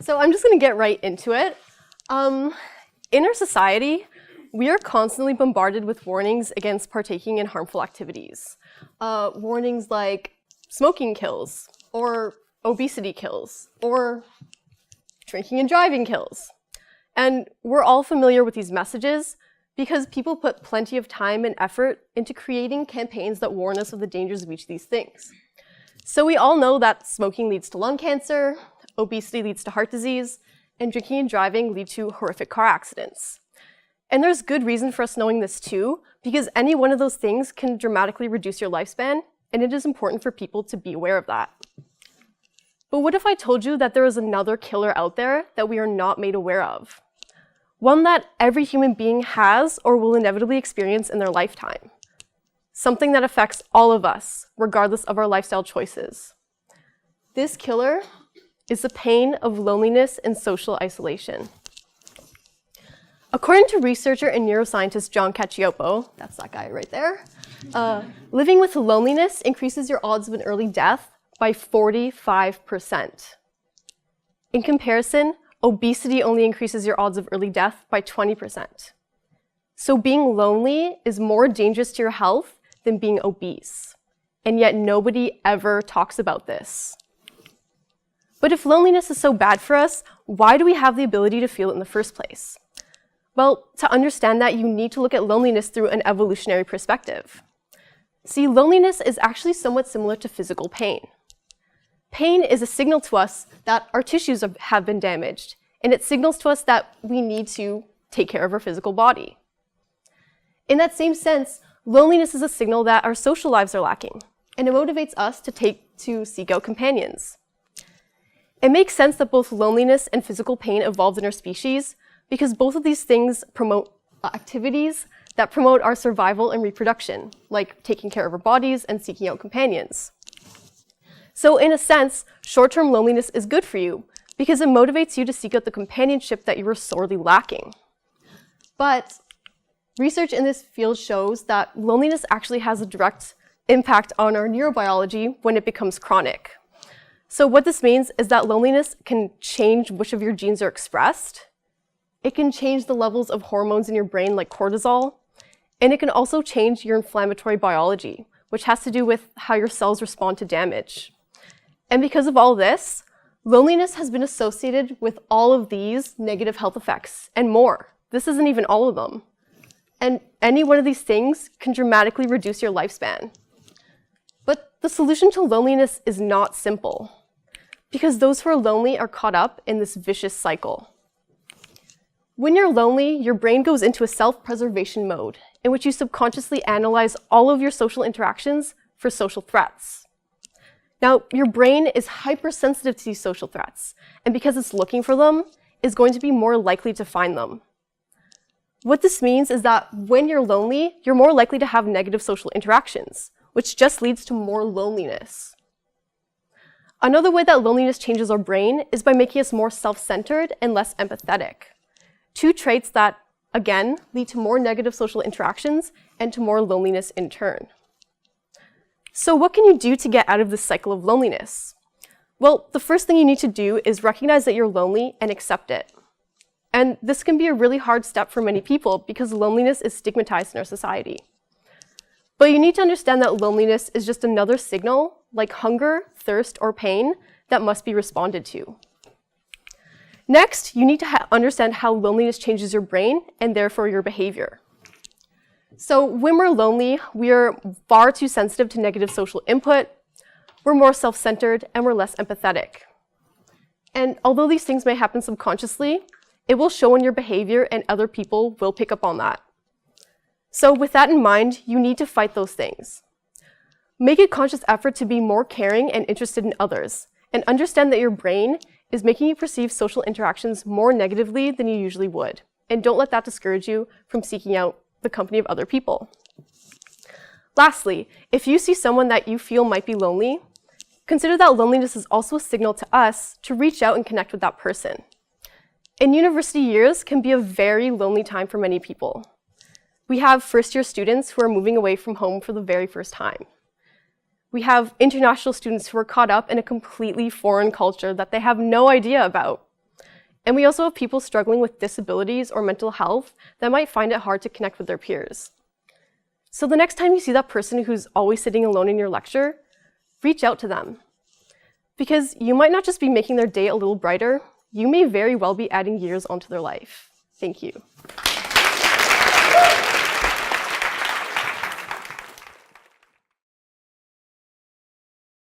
So I'm just going to get right into it. In our society, we are constantly bombarded with warnings against partaking in harmful activities. Warnings like smoking kills, or obesity kills, or drinking and driving kills. And we're all familiar with these messages because people put plenty of time and effort into creating campaigns that warn us of the dangers of each of these things. So we all know that smoking leads to lung cancer, obesity leads to heart disease, and drinking and driving lead to horrific car accidents. And there's good reason for us knowing this too, because any one of those things can dramatically reduce your lifespan, and it is important for people to be aware of that. But what if I told you that there is another killer out there that we are not made aware of? One that every human being has or will inevitably experience in their lifetime. Something that affects all of us, regardless of our lifestyle choices. This killer is the pain of loneliness and social isolation. According to researcher and neuroscientist John Cacioppo, that's that guy right there, living with loneliness increases your odds of an early death by 45%. In comparison, obesity only increases your odds of early death by 20%. So being lonely is more dangerous to your health than being obese. And yet nobody ever talks about this. But if loneliness is so bad for us, why do we have the ability to feel it in the first place? Well, to understand that, you need to look at loneliness through an evolutionary perspective. See, loneliness is actually somewhat similar to physical pain. Pain is a signal to us that our tissues have been damaged, and it signals to us that we need to take care of our physical body. In that same sense, loneliness is a signal that our social lives are lacking, and it motivates us to seek out companions. It makes sense that both loneliness and physical pain evolved in our species because both of these things promote activities that promote our survival and reproduction, like taking care of our bodies and seeking out companions. So in a sense, short-term loneliness is good for you because it motivates you to seek out the companionship that you were sorely lacking. But research in this field shows that loneliness actually has a direct impact on our neurobiology when it becomes chronic. So what this means is that loneliness can change which of your genes are expressed. It can change the levels of hormones in your brain like cortisol. And it can also change your inflammatory biology, which has to do with how your cells respond to damage. And because of all this, loneliness has been associated with all of these negative health effects and more. This isn't even all of them. And any one of these things can dramatically reduce your lifespan. But the solution to loneliness is not simple, because those who are lonely are caught up in this vicious cycle. When you're lonely, your brain goes into a self-preservation mode in which you subconsciously analyze all of your social interactions for social threats. Now, your brain is hypersensitive to these social threats, and because it's looking for them, is going to be more likely to find them. What this means is that when you're lonely, you're more likely to have negative social interactions, which just leads to more loneliness. Another way that loneliness changes our brain is by making us more self-centered and less empathetic. Two traits that, again, lead to more negative social interactions and to more loneliness in turn. So what can you do to get out of this cycle of loneliness? Well, the first thing you need to do is recognize that you're lonely and accept it. And this can be a really hard step for many people because loneliness is stigmatized in our society. But you need to understand that loneliness is just another signal, like hunger, thirst, or pain, that must be responded to. Next, you need to understand how loneliness changes your brain and therefore your behavior. So when we're lonely, we are far too sensitive to negative social input, we're more self-centered, and we're less empathetic. And although these things may happen subconsciously, it will show in your behavior and other people will pick up on that. So with that in mind, you need to fight those things. Make a conscious effort to be more caring and interested in others, and understand that your brain is making you perceive social interactions more negatively than you usually would. And don't let that discourage you from seeking out the company of other people. Lastly, if you see someone that you feel might be lonely, consider that loneliness is also a signal to us to reach out and connect with that person. And university years can be a very lonely time for many people. We have first-year students who are moving away from home for the very first time. We have international students who are caught up in a completely foreign culture that they have no idea about. And we also have people struggling with disabilities or mental health that might find it hard to connect with their peers. So the next time you see that person who's always sitting alone in your lecture, reach out to them. Because you might not just be making their day a little brighter, you may very well be adding years onto their life. Thank you.